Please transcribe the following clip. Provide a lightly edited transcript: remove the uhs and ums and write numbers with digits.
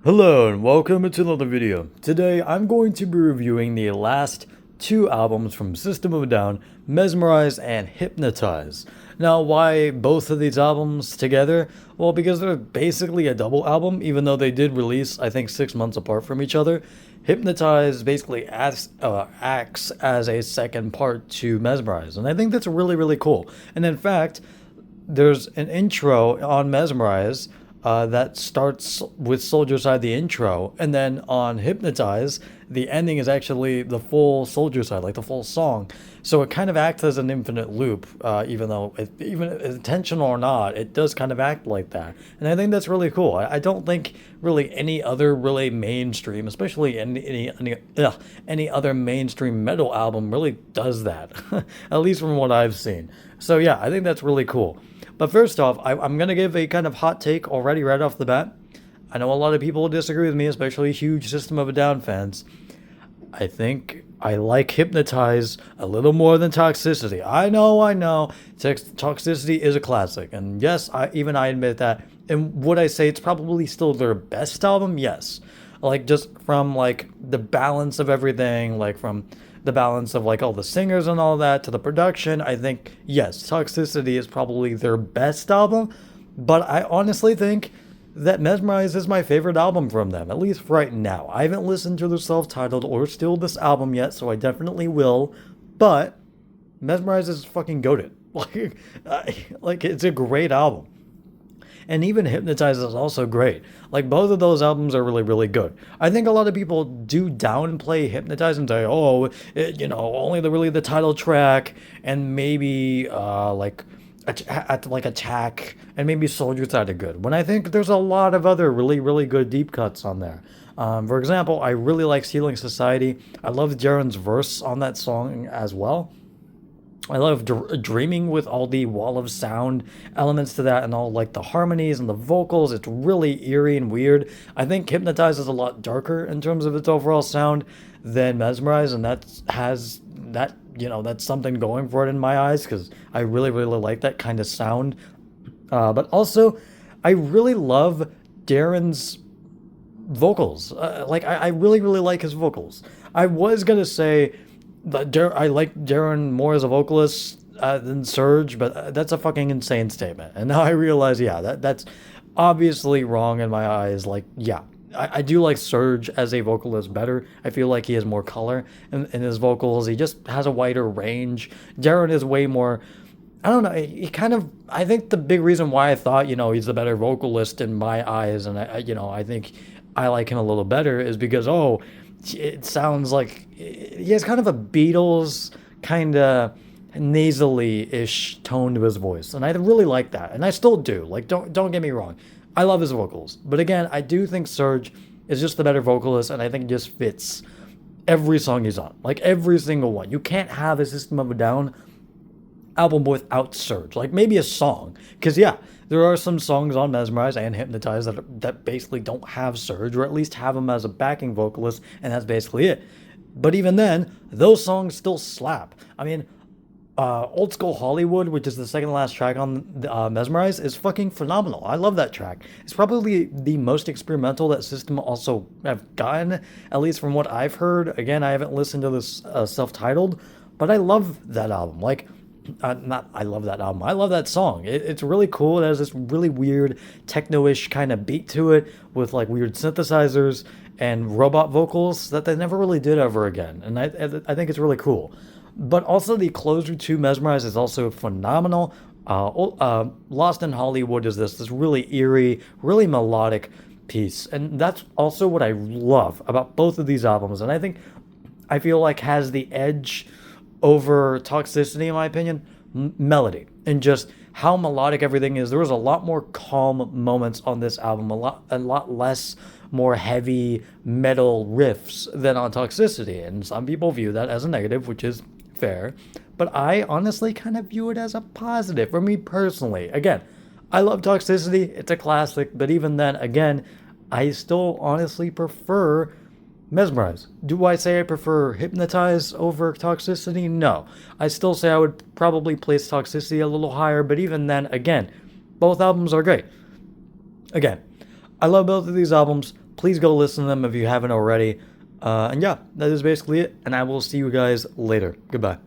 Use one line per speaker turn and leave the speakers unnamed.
Hello and welcome to another video. Today I'm going to be reviewing the last two albums from System of a Down, Mesmerize and Hypnotize. Now, why both of these albums together? Well, because they're basically a double album, even though they did release, I think, 6 months apart from each other. Hypnotize basically acts as a second part to Mesmerize, and I think that's really, really cool. And in fact, there's an intro on Mesmerize that starts with Soldier Side, the intro, and then on Hypnotize, the ending is actually the full Soldier Side, like the full song. So it kind of acts as an infinite loop, even though, even intentional or not, it does kind of act like that. And I think that's really cool. I don't think really any other really mainstream, especially any other mainstream metal album, really does that, at least from what I've seen. So yeah, I think that's really cool. But first off, I'm going to give a kind of hot take already right off the bat. I know a lot of people disagree with me, especially huge System of a Down fans. I think I like Hypnotize a little more than Toxicity. I know. Toxicity is a classic. And yes, I admit that. And would I say it's probably still their best album? Yes. Like, just from, like, the balance of everything, like, from the balance of, like, all the singers and all that to the production, I think, yes, Toxicity is probably their best album. But I honestly think that Mesmerize is my favorite album from them, at least right now. I haven't listened to the self-titled or still this album yet, so I definitely will. But Mesmerize is fucking goated. Like, it's a great album. And even Hypnotize is also great. Like, both of those albums are really, really good. I think a lot of people do downplay Hypnotize and say, oh, only the title track and maybe Attack and maybe Soldier Side are good. When I think there's a lot of other really, really good deep cuts on there. For example, I really like Sealing Society. I love Darren's verse on that song as well. I love Dreaming with all the wall of sound elements to that and all like the harmonies and the vocals. It's really eerie and weird. I think Hypnotize is a lot darker in terms of its overall sound than Mesmerize, and that's something going for it in my eyes because I really, really like that kind of sound. But also, I really love Darren's vocals. I really, really like his vocals. I was gonna say I like Darren more as a vocalist than Serge, but that's a fucking insane statement. And now I realize, yeah, that's obviously wrong in my eyes. Like, yeah, I do like Serge as a vocalist better. I feel like he has more color in his vocals. He just has a wider range. Darren is way more. I don't know. He kind of. I think the big reason why I thought he's the better vocalist in my eyes, and I think I like him a little better is because it sounds like he has kind of a Beatles kind of nasally-ish tone to his voice, and I really like that, and I still do. Like, don't get me wrong, I love his vocals, but again, I do think Serge is just the better vocalist, and I think it just fits every song he's on, like every single one. You can't have a System of a Down album without Serge. Like, maybe a song, because yeah, there are some songs on Mesmerize and Hypnotize that basically don't have Serge, or at least have him as a backing vocalist, and that's basically it. But even then, those songs still slap. I mean, Old School Hollywood, which is the second to last track on Mesmerize, is fucking phenomenal. I love that track. It's probably the most experimental that System also have gotten, at least from what I've heard. Again, I haven't listened to this self-titled, but I love that album. Like, I love that album. I love that song. It's really cool. It has this really weird techno-ish kind of beat to it with like weird synthesizers and robot vocals that they never really did ever again. And I think it's really cool. But also the closer to Mesmerize is also phenomenal. Lost in Hollywood is this really eerie, really melodic piece. And that's also what I love about both of these albums. And I feel like has the edge over Toxicity, in my opinion, melody, and just how melodic everything is. There was a lot more calm moments on this album, a lot less more heavy metal riffs than on Toxicity, and some people view that as a negative, which is fair, but I honestly kind of view it as a positive for me personally. Again, I love Toxicity, it's a classic, but even then, again, I still honestly prefer Mesmerize. Do I say I prefer Hypnotize over Toxicity? No. I still say I would probably place Toxicity a little higher, but even then, again, both albums are great. Again, I love both of these albums. Please go listen to them if you haven't already. And yeah, that is basically it. And I will see you guys later. Goodbye.